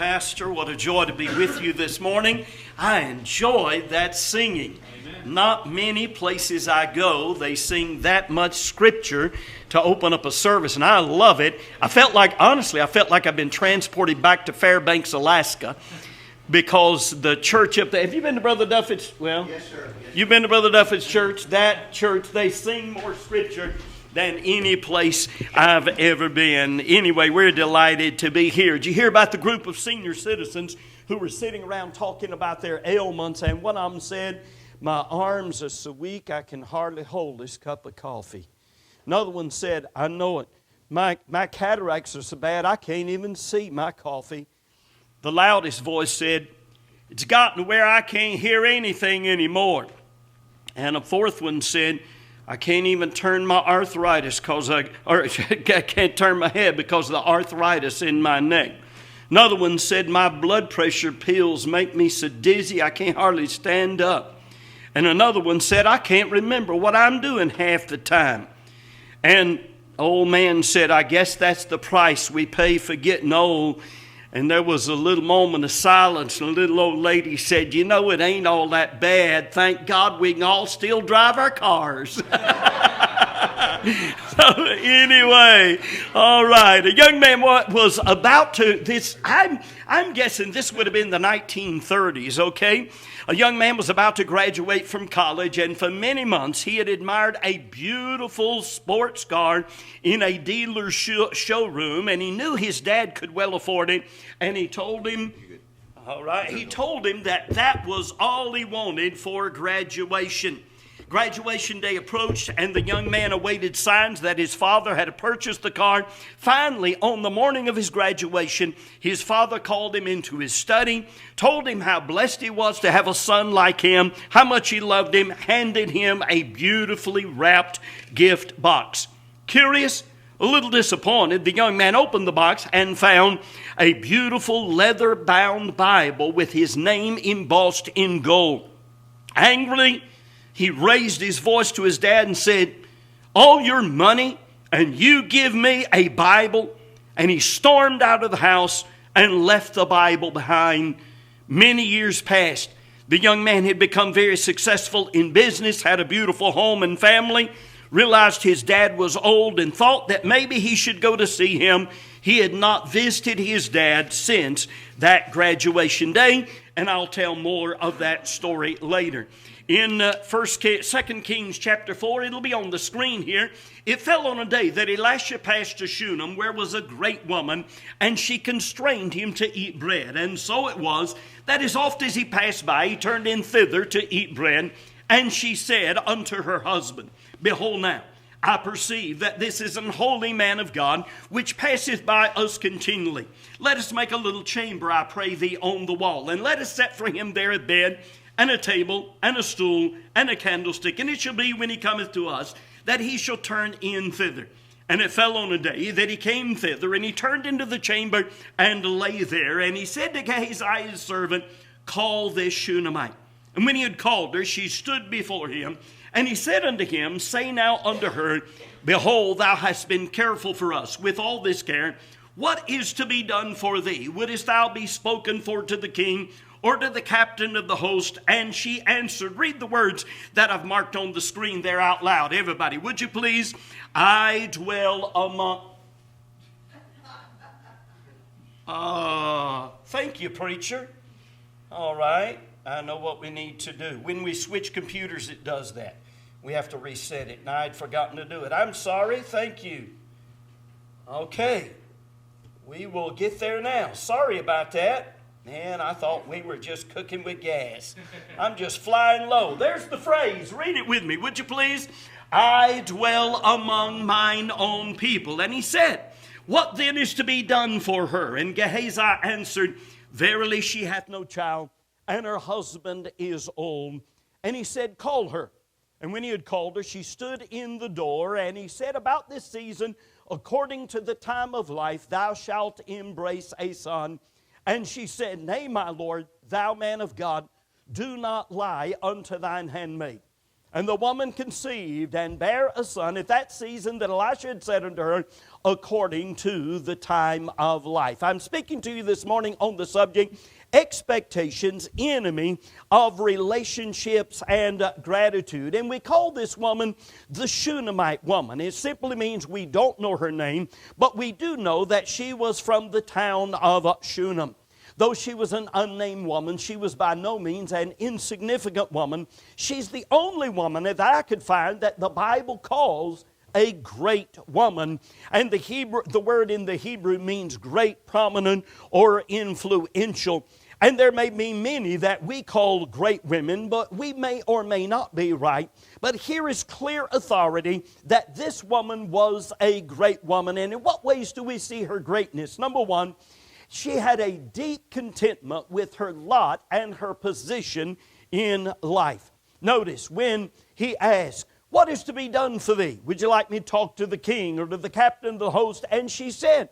Pastor. What a joy to be with you this morning. I enjoy that singing. Amen. Not many places I go, they sing that much scripture to open up a service, and I love it. I felt like I've been transported back to Fairbanks, Alaska, because the church up there, have you been to Brother Duffett's? Well, yes, sir. Yes. You've been to Brother Duffett's church? That church, they sing more scripture than any place I've ever been. Anyway, we're delighted to be here. Did you hear about the group of senior citizens who were sitting around talking about their ailments? And one of them said, "My arms are so weak I can hardly hold this cup of coffee." Another one said, "I know it. My cataracts are so bad I can't even see my coffee." The loudest voice said, "It's gotten to where I can't hear anything anymore." And a fourth one said, "I can't even turn my arthritis I can't turn my head because of the arthritis in my neck." Another one said, "My blood pressure pills make me so dizzy I can't hardly stand up." And another one said, "I can't remember what I'm doing half the time." And old man said, "I guess that's the price we pay for getting old." And there was a little moment of silence, and a little old lady said, "You know, it ain't all that bad. Thank God we can all still drive our cars." So anyway, all right. A young man was about to, I'm guessing this would have been the 1930s, okay? A young man was about to graduate from college, and for many months he had admired a beautiful sports car in a dealer's showroom, and he knew his dad could well afford it, and he told him, that was all he wanted for graduation. Graduation day approached, and the young man awaited signs that his father had purchased the car. Finally, on the morning of his graduation, his father called him into his study, told him how blessed he was to have a son like him, how much he loved him, handed him a beautifully wrapped gift box. Curious, a little disappointed, the young man opened the box and found a beautiful leather-bound Bible with his name embossed in gold. Angrily, he raised his voice to his dad and said, "All your money and you give me a Bible?" And he stormed out of the house and left the Bible behind. Many years passed. The young man had become very successful in business, had a beautiful home and family, realized his dad was old, and thought that maybe he should go to see him. He had not visited his dad since that graduation day, and I'll tell more of that story later. In 2 Kings chapter 4, it'll be on the screen here. It fell on a day that Elisha passed to Shunem, where was a great woman, and she constrained him to eat bread. And so it was that as oft as he passed by, he turned in thither to eat bread. And she said unto her husband, "Behold now, I perceive that this is an holy man of God, which passeth by us continually. Let us make a little chamber, I pray thee, on the wall, and let us set for him there a bed, and a table, and a stool, and a candlestick. And it shall be, when he cometh to us, that he shall turn in thither." And it fell on a day that he came thither, and he turned into the chamber, and lay there. And he said to Gehazi his servant, "Call this Shunammite." And when he had called her, she stood before him. And he said unto him, "Say now unto her, Behold, thou hast been careful for us with all this care. What is to be done for thee? Wouldest thou be spoken for to the king, or to the captain of the host?" And she answered, read the words that I've marked on the screen there out loud. Everybody, would you please? "I dwell among..." Thank you, preacher. All right, I know what we need to do. When we switch computers, it does that. We have to reset it, and I'd forgotten to do it. I'm sorry, thank you. Okay, we will get there now. Sorry about that. Man, I thought we were just cooking with gas. I'm just flying low. There's the phrase. Read it with me, would you please? "I dwell among mine own people." And he said, "What then is to be done for her?" And Gehazi answered, "Verily she hath no child, and her husband is old." And he said, "Call her." And when he had called her, she stood in the door. And he said, "About this season, according to the time of life, thou shalt embrace a son." And she said, "Nay, my Lord, thou man of God, do not lie unto thine handmaid. And the woman conceived and bare a son at that season that Elisha had said unto her, according to the time of life. I'm speaking to you this morning on the subject, expectations, enemy of relationships and gratitude. And we call this woman the Shunammite woman. It simply means we don't know her name, but we do know that she was from the town of Shunem. Though she was an unnamed woman, she was by no means an insignificant woman. She's the only woman that I could find that the Bible calls a great woman. And the word in the Hebrew means great, prominent, or influential. And there may be many that we call great women, but we may or may not be right. But here is clear authority that this woman was a great woman. And in what ways do we see her greatness? Number one, she had a deep contentment with her lot and her position in life. Notice when he asked, what is to be done for thee? Would you like me to talk to the king or to the captain of the host? And she said,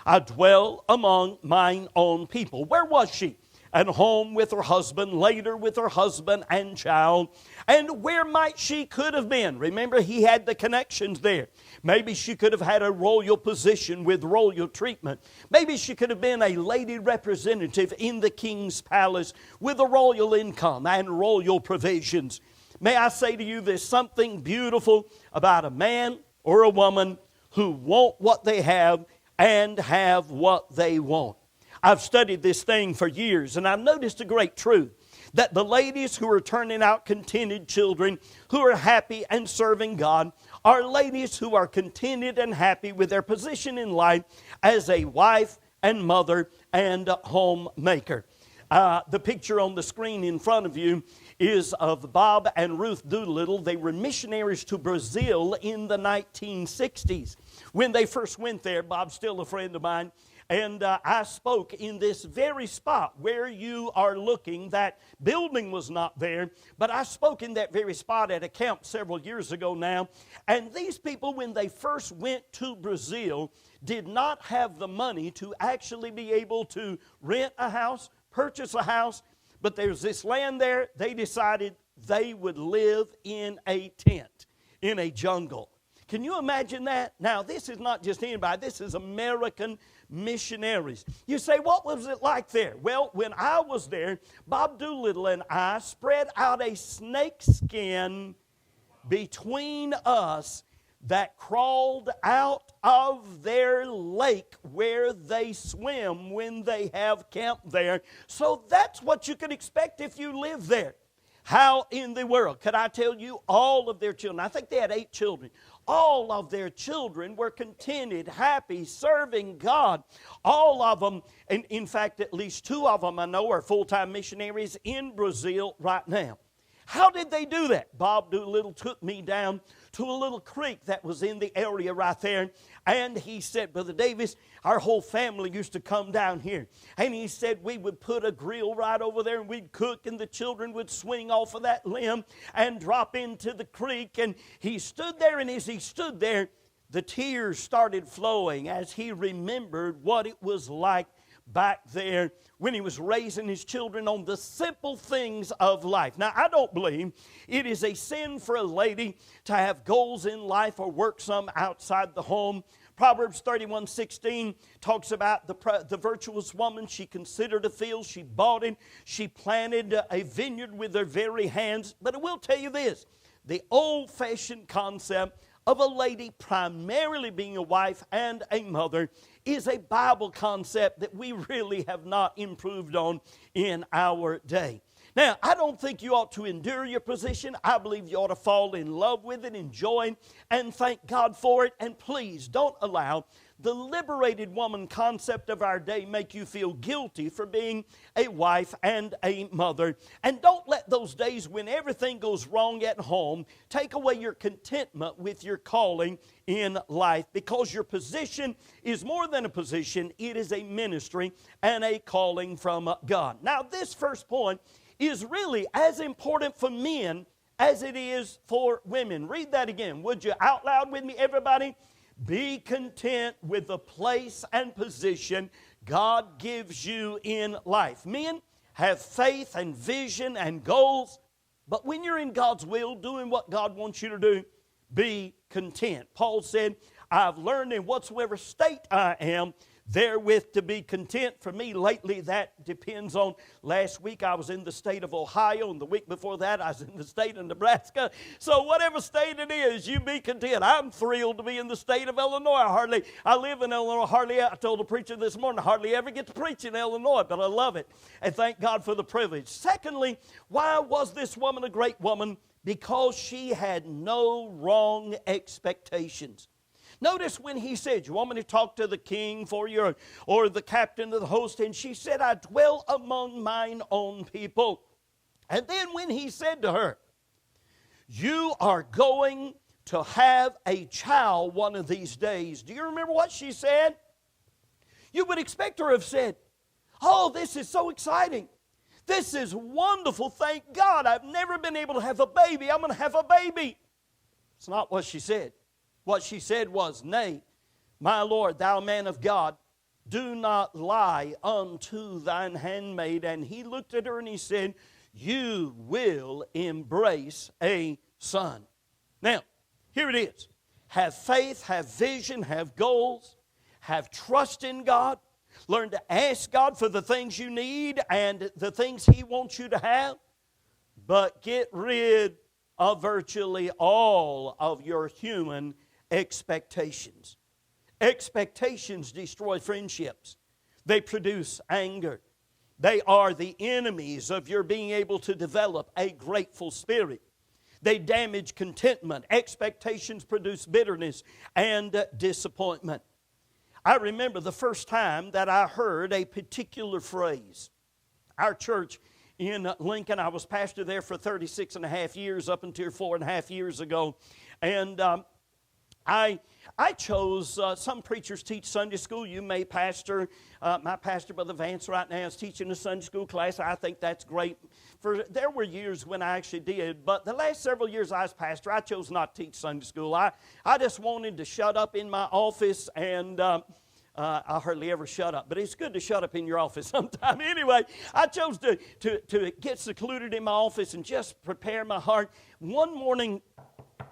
I dwell among mine own people. Where was she? At home with her husband, later with her husband and child. And where might she could have been? Remember, he had the connections there. Maybe she could have had a royal position with royal treatment. Maybe she could have been a lady representative in the king's palace with a royal income and royal provisions. May I say to you, there's something beautiful about a man or a woman who want what they have and have what they want. I've studied this thing for years, and I've noticed a great truth, that the ladies who are turning out contented children, who are happy and serving God, are ladies who are contented and happy with their position in life as a wife and mother and homemaker. The picture on the screen in front of you is of Bob and Ruth Doolittle. They were missionaries to Brazil in the 1960s. When they first went there, Bob's still a friend of mine, and I spoke in this very spot where you are looking. That building was not there, but I spoke in that very spot at a camp several years ago now. And these people, when they first went to Brazil, did not have the money to actually be able to rent a house, purchase a house, but there's this land there. They decided they would live in a tent, in a jungle. Can you imagine that? Now, this is not just anybody. This is American missionaries. You say, what was it like there? Well, when I was there, Bob Doolittle and I spread out a snake skin between us that crawled out of their lake where they swim when they have camp there. So that's what you can expect if you live there. How in the world? Could I tell you, all of their children, I think they had 8 children, all of their children were contented, happy, serving God. All of them, and in fact at least 2 of them I know are full-time missionaries in Brazil right now. How did they do that? Bob Doolittle took me down to a little creek that was in the area right there. And he said, Brother Davis, our whole family used to come down here. And he said we would put a grill right over there and we'd cook and the children would swing off of that limb and drop into the creek. And he stood there, and as he stood there, the tears started flowing as he remembered what it was like back there when he was raising his children on the simple things of life. Now, I don't believe it is a sin for a lady to have goals in life or work some outside the home. Proverbs 31:16 talks about the virtuous woman. She considered a field, she bought it, she planted a vineyard with her very hands. But I will tell you this, the old-fashioned concept of a lady primarily being a wife and a mother is a Bible concept that we really have not improved on in our day. Now, I don't think you ought to endure your position. I believe you ought to fall in love with it, enjoy it, and thank God for it. And please don't allow the liberated woman concept of our day make you feel guilty for being a wife and a mother. And don't let those days when everything goes wrong at home take away your contentment with your calling in life, because your position is more than a position. It is a ministry and a calling from God. Now, this first point is really as important for men as it is for women. Read that again. Would you out loud with me, everybody? Be content with the place and position God gives you in life. Men, have faith and vision and goals. But when you're in God's will, doing what God wants you to do, be content. Paul said, I've learned in whatsoever state I am, therewith to be content. For me lately, that depends on, last week I was in the state of Ohio, and the week before that I was in the state of Nebraska. So whatever state it is, you be content. I'm thrilled to be in the state of Illinois. I live in Illinois. I told the preacher this morning, I hardly ever get to preach in Illinois, but I love it. And thank God for the privilege. Secondly, why was this woman a great woman? Because she had no wrong expectations. Notice when he said, you want me to talk to the king for you or the captain of the host? And she said, I dwell among mine own people. And then when he said to her, you are going to have a child one of these days. Do you remember what she said? You would expect her to have said, oh, this is so exciting. This is wonderful. Thank God. I've never been able to have a baby. I'm going to have a baby. It's not what she said. What she said was, nay, my Lord, thou man of God, do not lie unto thine handmaid. And he looked at her and he said, you will embrace a son. Now, here it is. Have faith, have vision, have goals, have trust in God. Learn to ask God for the things you need and the things He wants you to have. But get rid of virtually all of your human expectations. Expectations destroy friendships. They produce anger. They are the enemies of your being able to develop a grateful spirit. They damage contentment. Expectations produce bitterness and disappointment. I remember the first time that I heard a particular phrase. Our church in Lincoln, I was pastor there for 36 and a half years up until 4.5 years ago. And I chose, some preachers teach Sunday school. You may pastor. My pastor, Brother Vance, right now is teaching a Sunday school class. I think that's great. There were years when I actually did, but the last several years I was pastor, I chose not to teach Sunday school. I just wanted to shut up in my office, and I hardly ever shut up, but it's good to shut up in your office sometime. Anyway, I chose to get secluded in my office and just prepare my heart. One morning,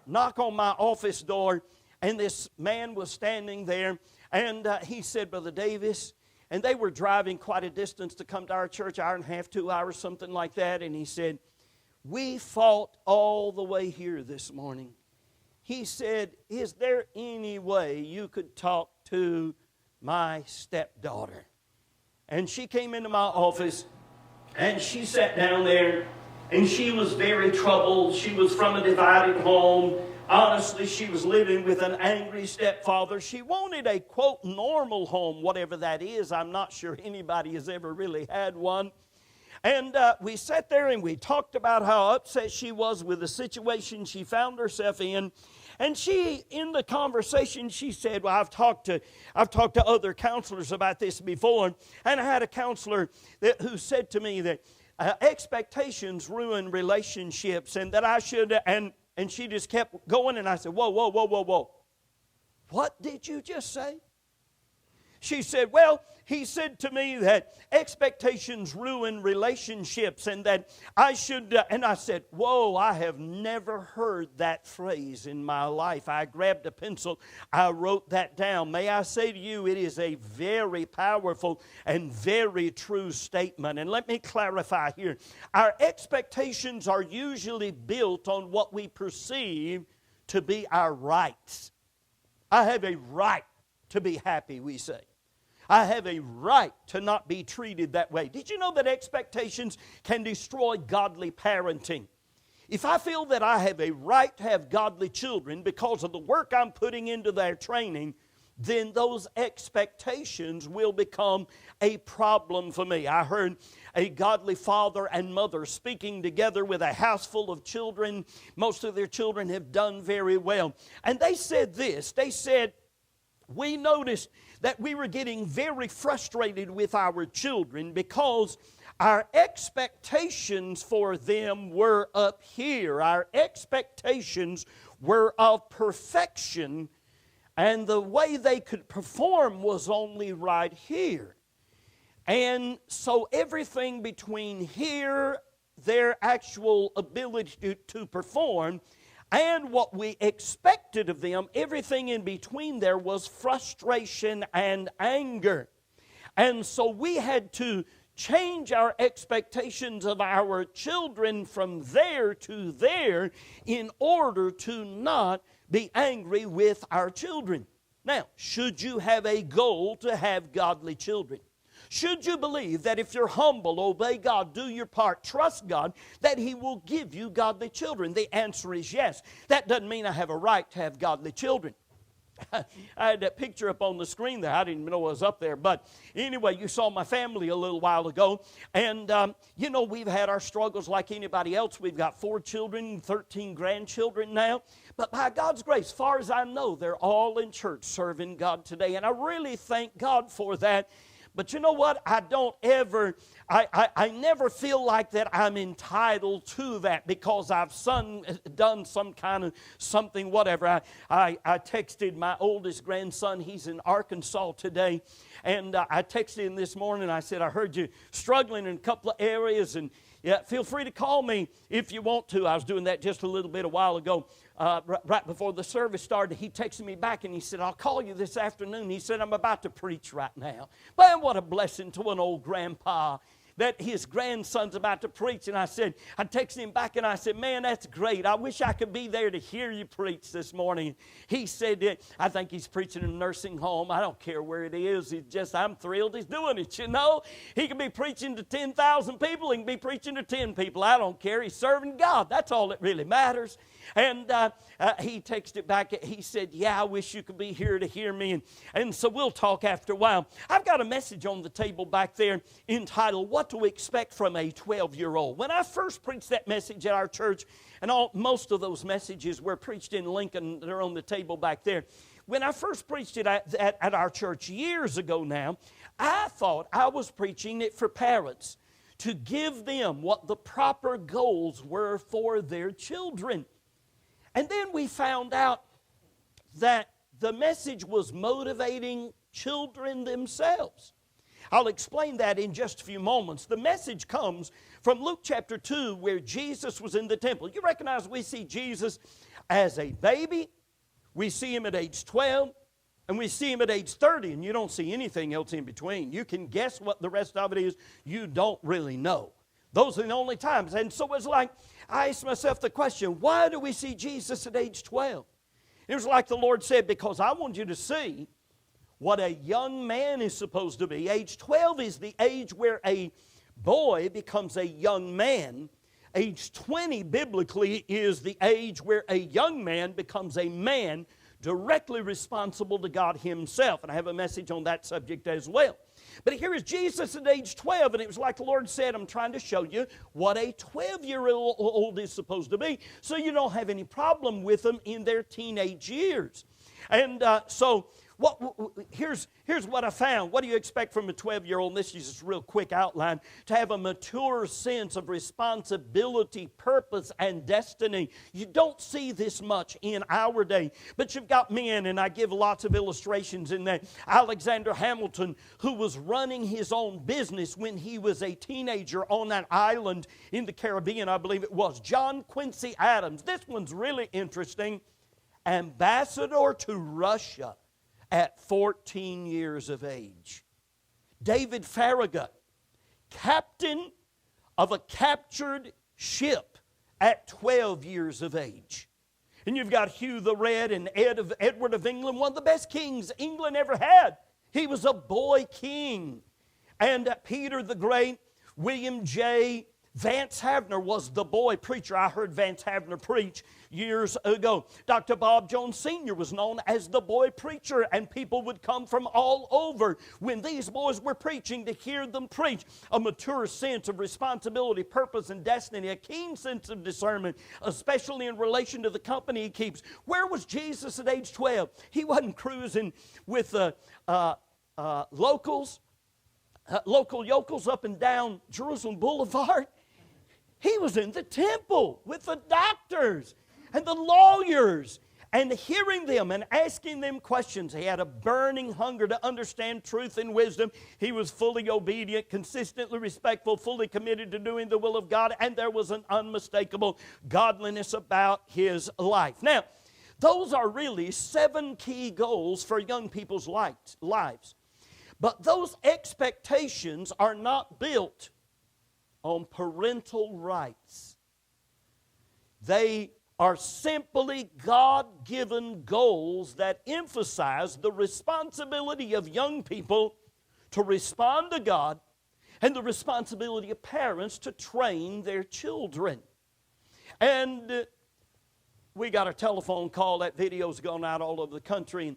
knock on my office door, and this man was standing there, and he said, Brother Davis, and they were driving quite a distance to come to our church, 1.5 hours, 2 hours, something like that, and he said, we fought all the way here this morning. He said, is there any way you could talk to my stepdaughter? And she came into my office, and she sat down there, and she was very troubled. She was from a divided home. Honestly, she was living with an angry stepfather. She wanted a, quote, normal home, whatever that is. I'm not sure anybody has ever really had one. And we sat there and we talked about how upset she was with the situation she found herself in. And she, in the conversation, she said, well, I've talked to other counselors about this before. And I had a counselor who said to me that expectations ruin relationships, and that I should, and she just kept going, and I said, whoa, whoa, whoa, whoa, whoa. What did you just say? She said, well, he said to me that expectations ruin relationships, and that I should, and I said, whoa, I have never heard that phrase in my life. I grabbed a pencil, I wrote that down. May I say to you, it is a very powerful and very true statement. And let me clarify here. Our expectations are usually built on what we perceive to be our rights. I have a right to be happy, we say. I have a right to not be treated that way. Did you know that expectations can destroy godly parenting? If I feel that I have a right to have godly children because of the work I'm putting into their training, then those expectations will become a problem for me. I heard a godly father and mother speaking together with a house full of children. Most of their children have done very well. And they said this, they said, we noticed that we were getting very frustrated with our children because our expectations for them were up here. Our expectations were of perfection, and the way they could perform was only right here. And so everything between here their actual ability to perform and what we expected of them, everything in between there was frustration and anger. And so we had to change our expectations of our children from there to there in order to not be angry with our children. Now, should you have a goal to have godly children? Should you believe that if you're humble, obey God, do your part, trust God, that He will give you godly children? The answer is yes. That doesn't mean I have a right to have godly children. I had that picture up on the screen there. I didn't even know it was up there. But anyway, you saw my family a little while ago. And, we've had our struggles like anybody else. We've got 4 children, 13 grandchildren now. But by God's grace, as far as I know, they're all in church serving God today. And I really thank God for that. But you know what? I never feel like that I'm entitled to that because I've done some kind of something, whatever. I texted my oldest grandson. He's in Arkansas today. And I texted him this morning. I said, I heard you struggling in a couple of areas. And yeah, feel free to call me if you want to. I was doing that just a little bit a while ago. Right before the service started, he texted me back and he said, I'll call you this afternoon. He said, I'm about to preach right now. Man, what a blessing to an old grandpa that his grandson's about to preach. And I texted him back and I said, man, that's great. I wish I could be there to hear you preach this morning. He said, I think he's preaching in a nursing home. I don't care where it is. I'm thrilled he's doing it, you know. He can be preaching to 10,000 people. He can be preaching to 10 people. I don't care. He's serving God. That's all that really matters. And he texted back. He said, yeah, I wish you could be here to hear me. And so we'll talk after a while. I've got a message on the table back there entitled, What to Expect from a 12-Year-Old. When I first preached that message at our church, and most of those messages were preached in Lincoln, they're on the table back there. When I first preached it at our church years ago now, I thought I was preaching it for parents to give them what the proper goals were for their children. And then we found out that the message was motivating children themselves. I'll explain that in just a few moments. The message comes from Luke chapter 2 where Jesus was in the temple. You recognize we see Jesus as a baby, we see Him at age 12, and we see Him at age 30, and you don't see anything else in between. You can guess what the rest of it is. You don't really know. Those are the only times. And so it's like, I asked myself the question, why do we see Jesus at age 12? It was like the Lord said, because I want you to see what a young man is supposed to be. Age 12 is the age where a boy becomes a young man. Age 20 biblically is the age where a young man becomes a man directly responsible to God Himself. And I have a message on that subject as well. But here is Jesus at age 12, and it was like the Lord said, I'm trying to show you what a 12-year-old is supposed to be, so you don't have any problem with them in their teenage years. And here's what I found. What do you expect from a 12-year-old? And this is just a real quick outline. To have a mature sense of responsibility, purpose, and destiny. You don't see this much in our day. But you've got men, and I give lots of illustrations in that. Alexander Hamilton, who was running his own business when he was a teenager on that island in the Caribbean, I believe it was. John Quincy Adams. This one's really interesting. Ambassador to Russia at 14 years of age. David Farragut, captain of a captured ship at 12 years of age. And you've got Hugh the Red and Edward of England, one of the best kings England ever had. He was a boy king. And Peter the Great, William J. Vance Havner was the boy preacher. I heard Vance Havner preach years ago. Dr. Bob Jones Sr. was known as the boy preacher, and people would come from all over when these boys were preaching to hear them preach. A mature sense of responsibility, purpose, and destiny, a keen sense of discernment, especially in relation to the company he keeps. Where was Jesus at age 12? He wasn't cruising with local yokels up and down Jerusalem Boulevard. He was in the temple with the doctors and the lawyers and hearing them and asking them questions. He had a burning hunger to understand truth and wisdom. He was fully obedient, consistently respectful, fully committed to doing the will of God, and there was an unmistakable godliness about his life. Now, those are really 7 key goals for young people's lives. But those expectations are not built on parental rights. They are simply God-given goals that emphasize the responsibility of young people to respond to God and the responsibility of parents to train their children. And we got a telephone call. That video's gone out all over the country.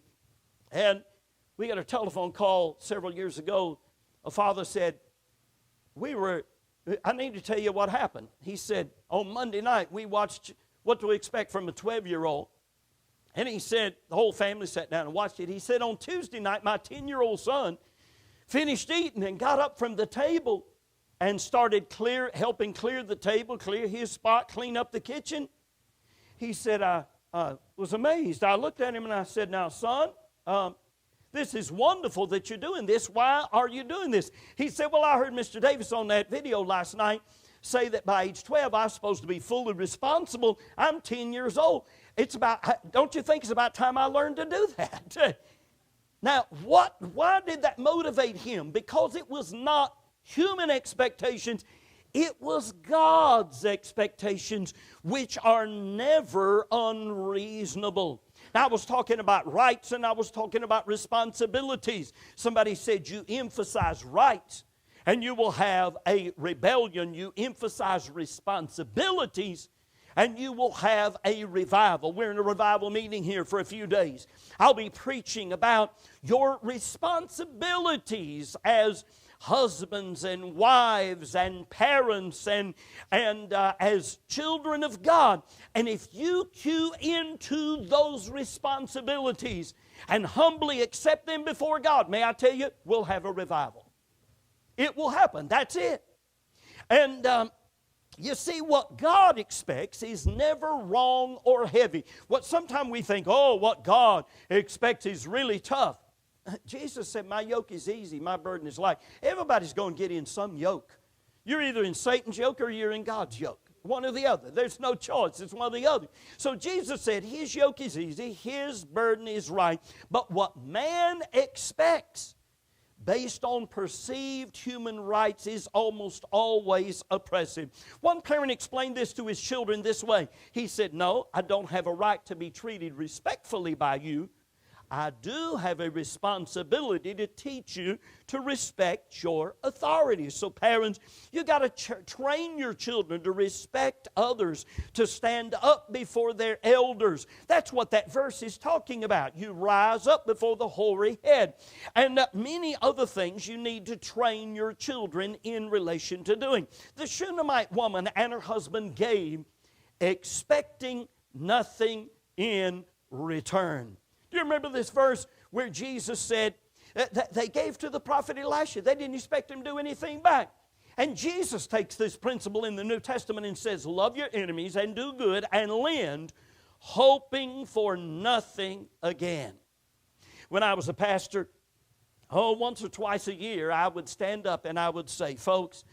And we got a telephone call several years ago. A father said, I need to tell you what happened. He said, on Monday night, we watched What to Expect from a 12-year-old. And he said, the whole family sat down and watched it. He said, on Tuesday night, my 10-year-old son finished eating and got up from the table and started helping clear the table, clear his spot, clean up the kitchen. He said, I was amazed. I looked at him and I said, now, son, this is wonderful that you're doing this. Why are you doing this? He said, well, I heard Mr. Davis on that video last night say that by age 12, I'm supposed to be fully responsible. I'm 10 years old. Don't you think it's about time I learned to do that? Now, why did that motivate him? Because it was not human expectations. It was God's expectations, which are never unreasonable. Now, I was talking about rights and I was talking about responsibilities. Somebody said you emphasize rights and you will have a rebellion. You emphasize responsibilities and you will have a revival. We're in a revival meeting here for a few days. I'll be preaching about your responsibilities as husbands and wives and parents and as children of God. And if you cue into those responsibilities and humbly accept them before God, may I tell you, we'll have a revival. It will happen. That's it. And you see, what God expects is never wrong or heavy. What sometimes we think, what God expects is really tough. Jesus said, my yoke is easy, my burden is light. Everybody's going to get in some yoke. You're either in Satan's yoke or you're in God's yoke. One or the other. There's no choice. It's one or the other. So Jesus said his yoke is easy, his burden is light. But what man expects based on perceived human rights is almost always oppressive. One parent explained this to his children this way. He said, no, I don't have a right to be treated respectfully by you. I do have a responsibility to teach you to respect your authorities. So parents, you got to train your children to respect others, to stand up before their elders. That's what that verse is talking about. You rise up before the hoary head. And many other things you need to train your children in relation to doing. The Shunammite woman and her husband gave, expecting nothing in return. Do you remember this verse where Jesus said that they gave to the prophet Elisha? They didn't expect him to do anything back. And Jesus takes this principle in the New Testament and says, love your enemies and do good and lend, hoping for nothing again. When I was a pastor, once or twice a year, I would stand up and I would say, folks,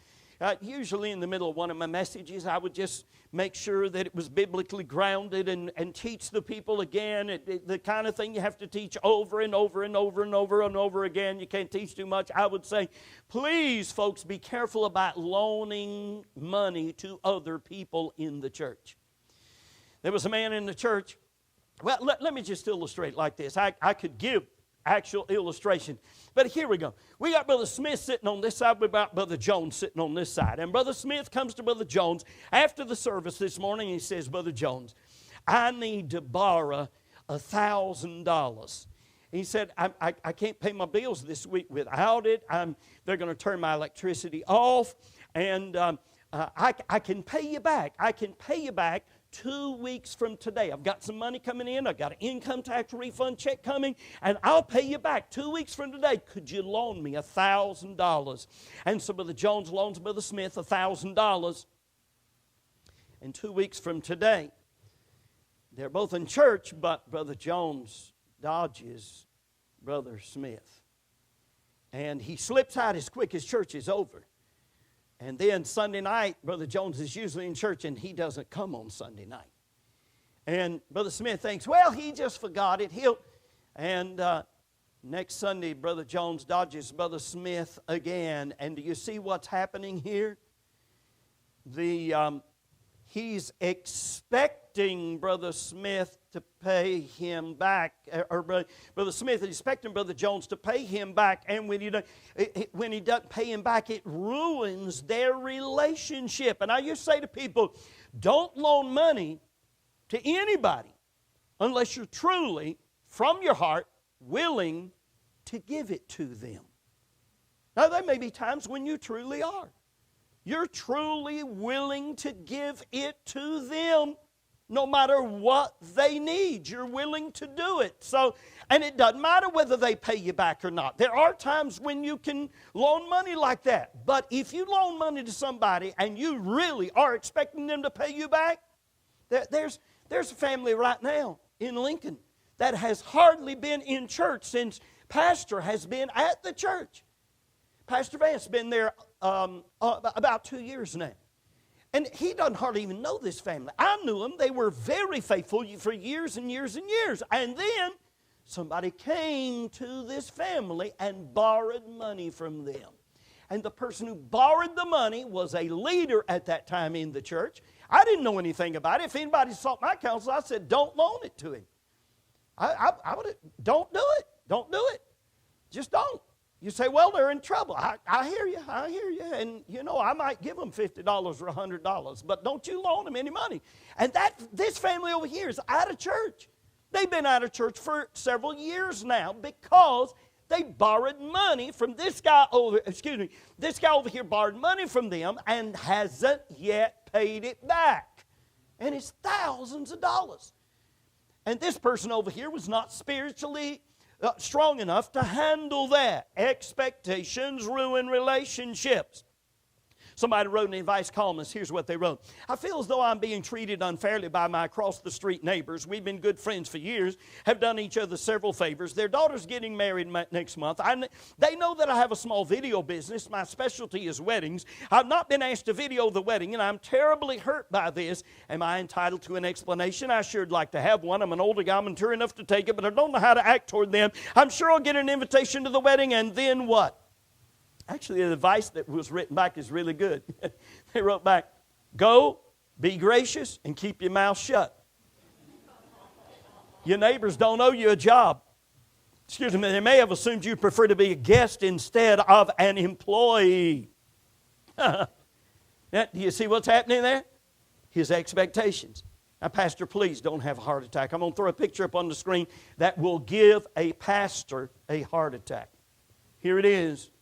usually in the middle of one of my messages, I would just make sure that it was biblically grounded and teach the people again. The kind of thing you have to teach over and over and over and over and over again. You can't teach too much. I would say, please, folks, be careful about loaning money to other people in the church. There was a man in the church. Well, let me just illustrate like this. I could give actual illustration. But here we go. We got Brother Smith sitting on this side. We got Brother Jones sitting on this side. And Brother Smith comes to Brother Jones after the service this morning. And he says, Brother Jones, I need to borrow $1,000. He said, I can't pay my bills this week without it. They're going to turn my electricity off. And I can pay you back. I can pay you back 2 weeks from today. I've got some money coming in. I've got an income tax refund check coming, and I'll pay you back 2 weeks from today. Could you loan me $1,000? And so Brother Jones loans Brother Smith $1,000. And 2 weeks from today, They're both in church, but Brother Jones dodges Brother Smith. And he slips out as quick as church is over. And then Sunday night, Brother Jones is usually in church, and he doesn't come on Sunday night. And Brother Smith thinks, well, he just forgot it. And next Sunday, Brother Jones dodges Brother Smith again. And do you see what's happening here? He's expecting Brother Smith to pay him back, or Brother Smith is expecting Brother Jones to pay him back, and when he doesn't pay him back, it ruins their relationship. And I used to say to people, don't loan money to anybody unless you're truly, from your heart, willing to give it to them. Now, there may be times when you truly are. You're truly willing to give it to them no matter what they need. You're willing to do it. And it doesn't matter whether they pay you back or not. There are times when you can loan money like that. But if you loan money to somebody and you really are expecting them to pay you back, there's a family right now in Lincoln that has hardly been in church since Pastor has been at the church. Pastor Vance has been there about 2 years now. And he doesn't hardly even know this family. I knew them. They were very faithful for years and years and years. And then somebody came to this family and borrowed money from them. And the person who borrowed the money was a leader at that time in the church. I didn't know anything about it. If anybody sought my counsel, I said, don't loan it to him. Don't do it. Don't do it. Just don't. You say, well, they're in trouble. I hear you. I hear you. And, I might give them $50 or $100, but don't you loan them any money. And this family over here is out of church. They've been out of church for several years now because they borrowed money from this guy over here borrowed money from them and hasn't yet paid it back. And it's thousands of dollars. And this person over here was not spiritually strong enough to handle that. Expectations ruin relationships. Somebody wrote an advice columnist. Here's what they wrote. I feel as though I'm being treated unfairly by my across-the-street neighbors. We've been good friends for years, have done each other several favors. Their daughter's getting married next month. They know that I have a small video business. My specialty is weddings. I've not been asked to video the wedding, and I'm terribly hurt by this. Am I entitled to an explanation? I sure would like to have one. I'm an older guy. I'm mature enough to take it, but I don't know how to act toward them. I'm sure I'll get an invitation to the wedding, and then what? Actually, the advice that was written back is really good. They wrote back, go, be gracious, and keep your mouth shut. Your neighbors don't owe you a job. Excuse me, they may have assumed you prefer to be a guest instead of an employee. Do you see what's happening there? His expectations. Now, Pastor, please don't have a heart attack. I'm going to throw a picture up on the screen that will give a pastor a heart attack. Here it is.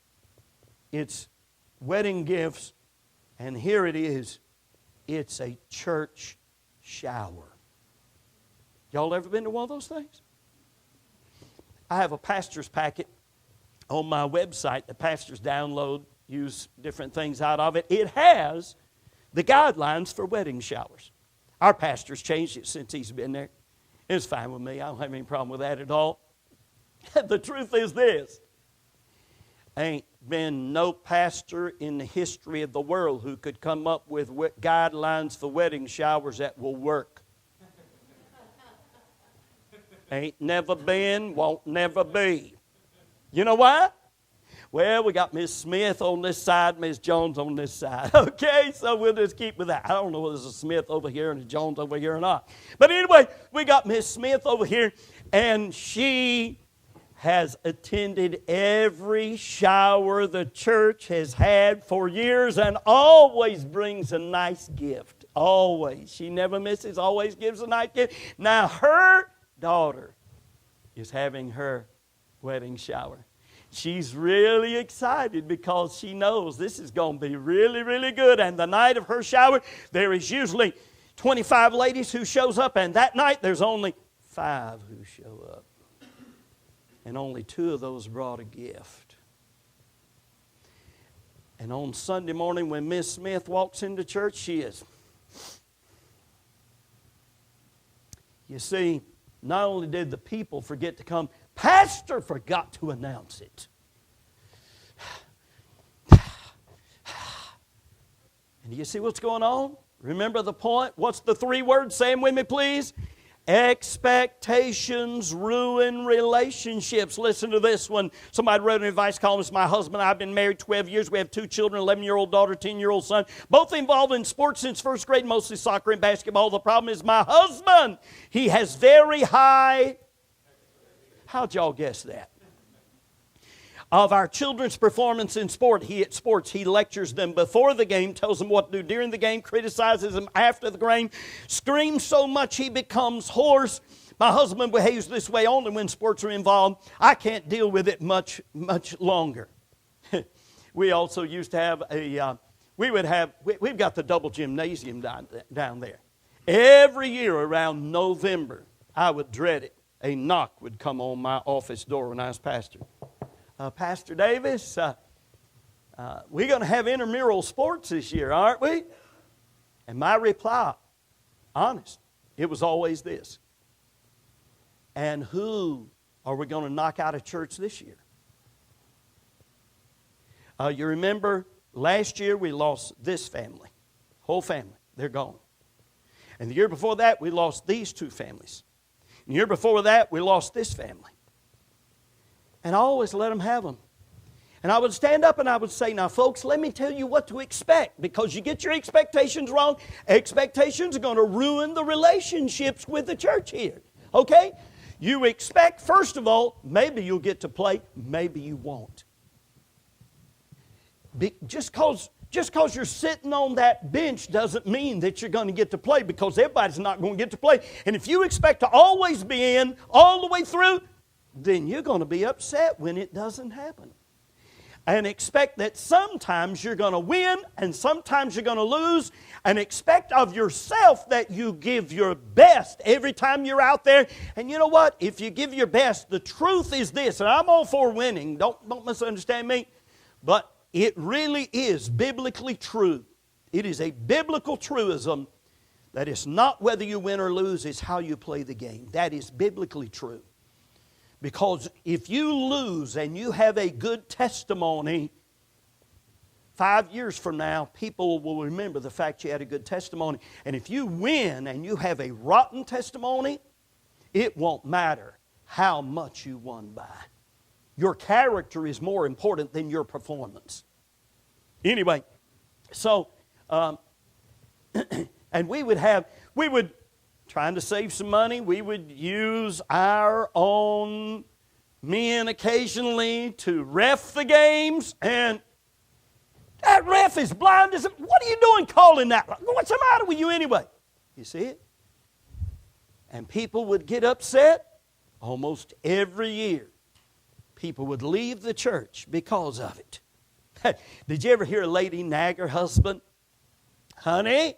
It's wedding gifts, and here it is. It's a church shower. Y'all ever been to one of those things? I have a pastor's packet on my website that pastors download, use different things out of it. It has the guidelines for wedding showers. Our pastor's changed it since he's been there. It's fine with me. I don't have any problem with that at all. The truth is this. Ain't been no pastor in the history of the world who could come up with guidelines for wedding showers that will work. Ain't never been, won't never be. You know why? Well, we got Miss Smith on this side, Miss Jones on this side. Okay, so we'll just keep with that. I don't know whether there's a Smith over here and a Jones over here or not. But anyway, we got Miss Smith over here, and she has attended every shower the church has had for years and always brings a nice gift. Always. She never misses, always gives a nice gift. Now her daughter is having her wedding shower. She's really excited because she knows this is going to be really, really good. And the night of her shower, there is usually 25 ladies who shows up, and that night there's only 5 who show up. And only 2 of those brought a gift. And on Sunday morning when Miss Smith walks into church, she is. You see, not only did the people forget to come, Pastor forgot to announce it. And you see what's going on? Remember the point? What's the 3 words? Say them with me, please. Expectations ruin relationships. Listen to this one. Somebody wrote an advice column. It's my husband. I've been married 12 years. We have 2 children, 11-year-old daughter, 10-year-old son. Both involved in sports since first grade, mostly soccer and basketball. The problem is my husband. He has very high... How'd y'all guess that? Of our children's performance in sports, he lectures them before the game, tells them what to do during the game, criticizes them after the game, screams so much he becomes hoarse. My husband behaves this way only when sports are involved. I can't deal with it much longer. We also used to have we've got the double gymnasium down there. Every year around November, I would dread it. A knock would come on my office door when I was pastor. Pastor Davis, we're going to have intramural sports this year, aren't we? And my reply, honest, it was always this. And who are we going to knock out of church this year? You remember last year we lost this family, whole family, they're gone. And the year before that we lost these 2 families. And the year before that we lost this family. And I always let them have them. And I would stand up and I would say, now folks, let me tell you what to expect. Because you get your expectations wrong, expectations are going to ruin the relationships with the church here. Okay? You expect, first of all, maybe you'll get to play, maybe you won't. Just because you're sitting on that bench doesn't mean that you're going to get to play, because everybody's not going to get to play. And if you expect to always be in all the way through, then you're going to be upset when it doesn't happen. And expect that sometimes you're going to win and sometimes you're going to lose. And expect of yourself that you give your best every time you're out there. And you know what? If you give your best, the truth is this, and I'm all for winning. Don't misunderstand me. But it really is biblically true. It is a biblical truism that it's not whether you win or lose, it's how you play the game. That is biblically true. Because if you lose and you have a good testimony, 5 years from now, people will remember the fact you had a good testimony. And if you win and you have a rotten testimony, it won't matter how much you won by. Your character is more important than your performance. Anyway, so, and we would, trying to save some money, we would use our own men occasionally to ref the games. And that ref is blind as... What are you doing calling that? What's the matter with you anyway? You see it? And people would get upset almost every year. People would leave the church because of it. Did you ever hear a lady nag her husband? Honey,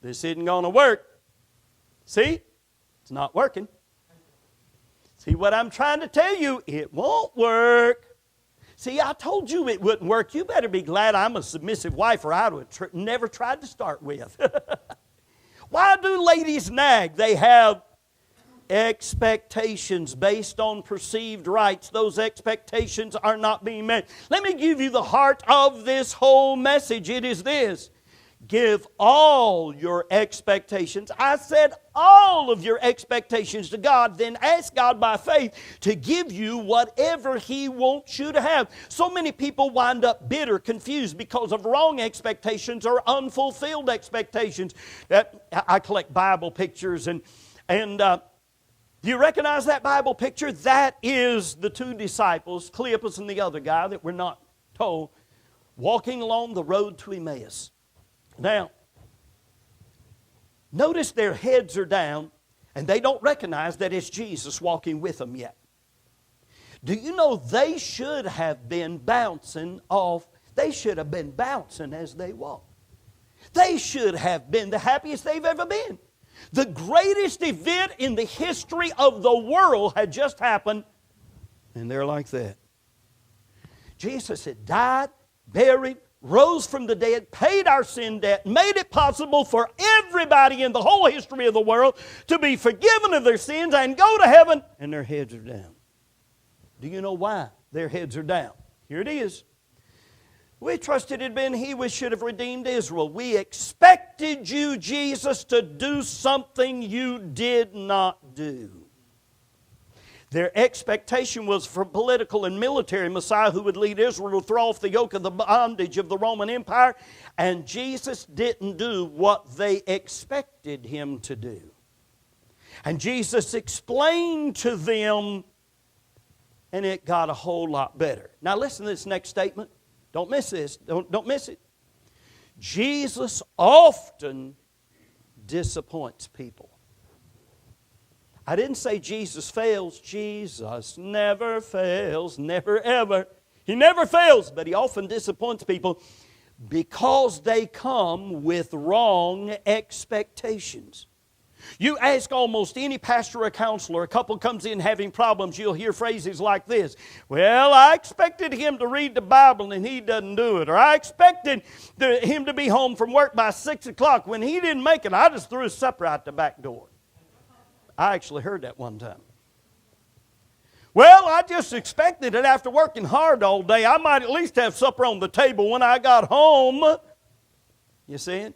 this isn't going to work. See? It's not working. See what I'm trying to tell you? It won't work. See, I told you it wouldn't work. You better be glad I'm a submissive wife, or I would have never tried to start with. Why do ladies nag? They have expectations based on perceived rights. Those expectations are not being met. Let me give you the heart of this whole message. It is this. Give all your expectations. I said all of your expectations to God, then ask God by faith to give you whatever He wants you to have. So many people wind up bitter, confused because of wrong expectations or unfulfilled expectations. I collect Bible pictures, and do you recognize that Bible picture? That is the 2 disciples, Cleopas and the other guy that we're not told, walking along the road to Emmaus. Now, notice their heads are down and they don't recognize that it's Jesus walking with them yet. Do you know they should have been bouncing off? They should have been bouncing as they walked. They should have been the happiest they've ever been. The greatest event in the history of the world had just happened, and they're like that. Jesus had died, buried, rose from the dead, paid our sin debt, made it possible for everybody in the whole history of the world to be forgiven of their sins and go to heaven, and their heads are down. Do you know why their heads are down? Here it is. We trusted it had been He which should have redeemed Israel. We expected you, Jesus, to do something you did not do. Their expectation was for political and military Messiah who would lead Israel to throw off the yoke of the bondage of the Roman Empire. And Jesus didn't do what they expected Him to do. And Jesus explained to them, and it got a whole lot better. Now listen to this next statement. Don't miss this. Don't miss it. Jesus often disappoints people. I didn't say Jesus fails. Jesus never fails, never ever. He never fails, but He often disappoints people because they come with wrong expectations. You ask almost any pastor or counselor, a couple comes in having problems, you'll hear phrases like this. Well, I expected him to read the Bible and he doesn't do it. Or I expected him to be home from work by 6 o'clock. When he didn't make it, I just threw his supper out the back door. I actually heard that one time. Well, I just expected that after working hard all day, I might at least have supper on the table when I got home. You see it?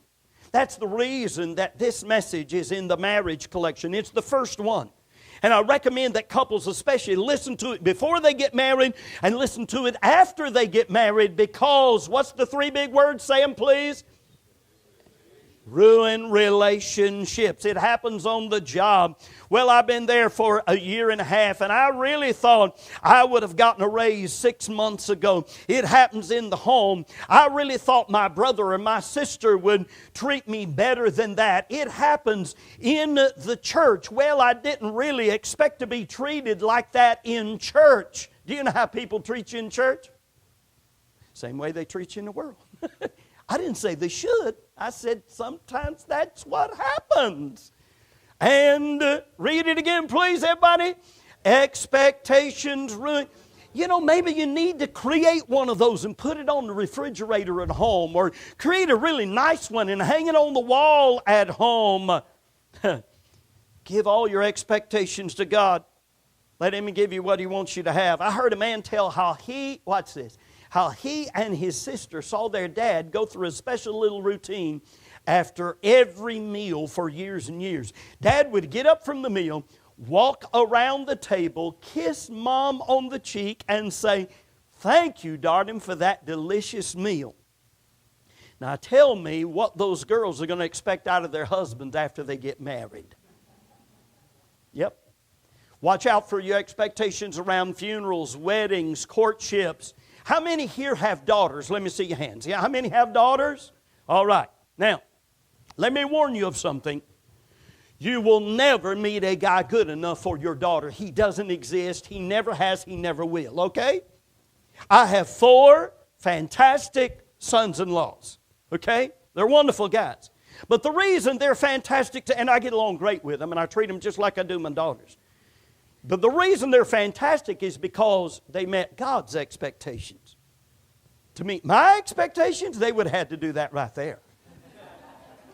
That's the reason that this message is in the marriage collection. It's the first one. And I recommend that couples especially listen to it before they get married and listen to it after they get married, because what's the three big words? Say them, please. Ruin relationships. It happens on the job. Well, I've been there for a year and a half, and I really thought I would have gotten a raise 6 months ago. It happens in the home. I really thought my brother or my sister would treat me better than that. It happens in the church. Well, I didn't really expect to be treated like that in church. Do you know how people treat you in church? Same way they treat you in the world. I didn't say they should. I said sometimes that's what happens. And read it again, please, everybody. Expectations ruin. You know, maybe you need to create one of those and put it on the refrigerator at home, or create a really nice one and hang it on the wall at home. Give all your expectations to God. Let Him give you what He wants you to have. I heard a man tell how watch this, how he and his sister saw their dad go through a special little routine after every meal for years and years. Dad would get up from the meal, walk around the table, kiss Mom on the cheek, and say, "Thank you, darling, for that delicious meal." Now tell me what those girls are going to expect out of their husbands after they get married. Yep. Watch out for your expectations around funerals, weddings, courtships. How many here have daughters? Let me see your hands. Yeah, how many have daughters? All right. Now, let me warn you of something. You will never meet a guy good enough for your daughter. He doesn't exist. He never has. He never will. Okay? I have 4 fantastic sons-in-laws. Okay? They're wonderful guys. But the reason they're fantastic, and I get along great with them, and I treat them just like I do my daughters. But the reason they're fantastic is because they met God's expectations. To meet my expectations, they would have had to do that right there.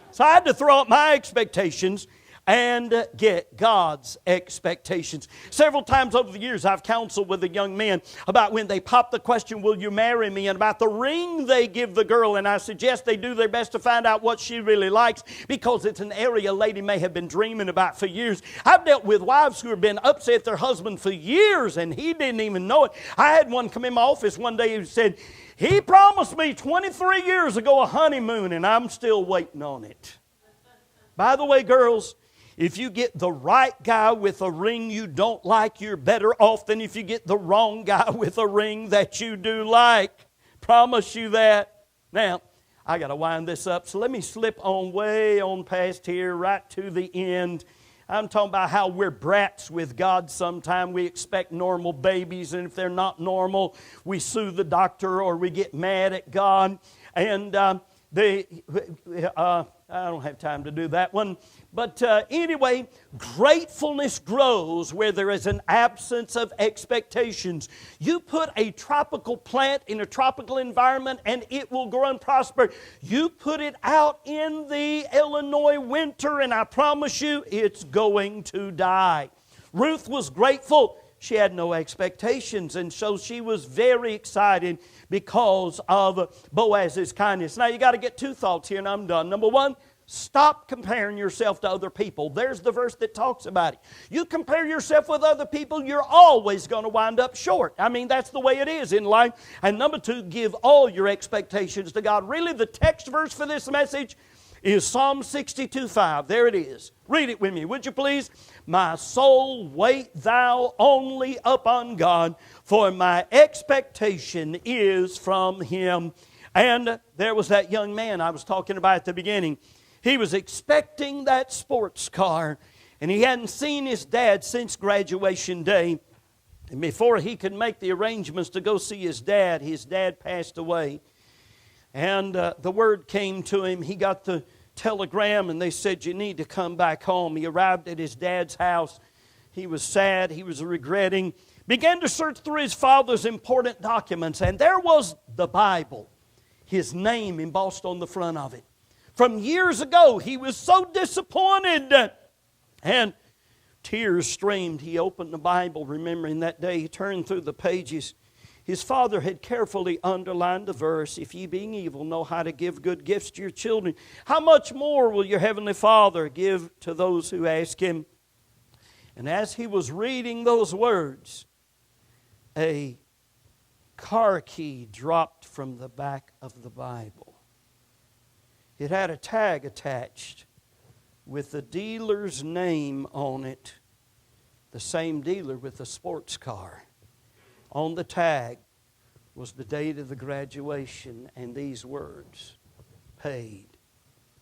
So I had to throw up my expectations and get God's expectations. Several times over the years, I've counseled with the young men about when they pop the question, "Will you marry me?" and about the ring they give the girl. And I suggest they do their best to find out what she really likes, because it's an area a lady may have been dreaming about for years. I've dealt with wives who have been upset at their husband for years, and he didn't even know it. I had one come in my office one day who said, "He promised me 23 years ago a honeymoon, and I'm still waiting on it." By the way, girls, if you get the right guy with a ring you don't like, you're better off than if you get the wrong guy with a ring that you do like. Promise you that. Now, I got to wind this up, so let me slip on way on past here, right to the end. I'm talking about how we're brats with God sometimes. We expect normal babies, and if they're not normal, we sue the doctor or we get mad at God. And I don't have time to do that one. But anyway, gratefulness grows where there is an absence of expectations. You put a tropical plant in a tropical environment and it will grow and prosper. You put it out in the Illinois winter and I promise you it's going to die. Ruth was grateful. She had no expectations, and so she was very excited because of Boaz's kindness. Now, you got to get two thoughts here, and I'm done. Number one, stop comparing yourself to other people. There's the verse that talks about it. You compare yourself with other people, you're always going to wind up short. I mean, that's the way it is in life. And number two, give all your expectations to God. Really, the text verse for this message is Psalm 62:5. There it is. Read it with me, would you please? My soul, wait thou only upon God, for my expectation is from Him. And there was that young man I was talking about at the beginning. He was expecting that sports car, and he hadn't seen his dad since graduation day. And before he could make the arrangements to go see his dad passed away. And the word came to him. He got the telegram and they said, you need to come back home. He arrived at his dad's house. He was sad. He was regretting. Began to search through his father's important documents. And there was the Bible. His name embossed on the front of it. From years ago, he was so disappointed. And tears streamed. He opened the Bible, remembering that day. He turned through the pages. His father had carefully underlined the verse, if ye being evil know how to give good gifts to your children, how much more will your heavenly Father give to those who ask Him? And as he was reading those words, a car key dropped from the back of the Bible. It had a tag attached with the dealer's name on it, the same dealer with the sports car. On the tag was the date of the graduation and these words, paid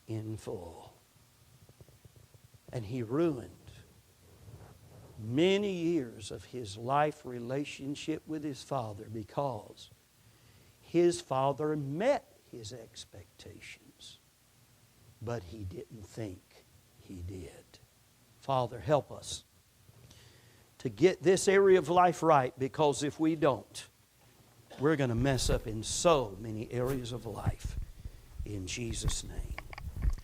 in full. And he ruined many years of his life relationship with his father because his father met his expectations, but he didn't think he did. Father, help us to get this area of life right, because if we don't, we're going to mess up in so many areas of life. In Jesus' name,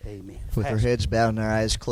amen. With our heads bowed and our eyes closed.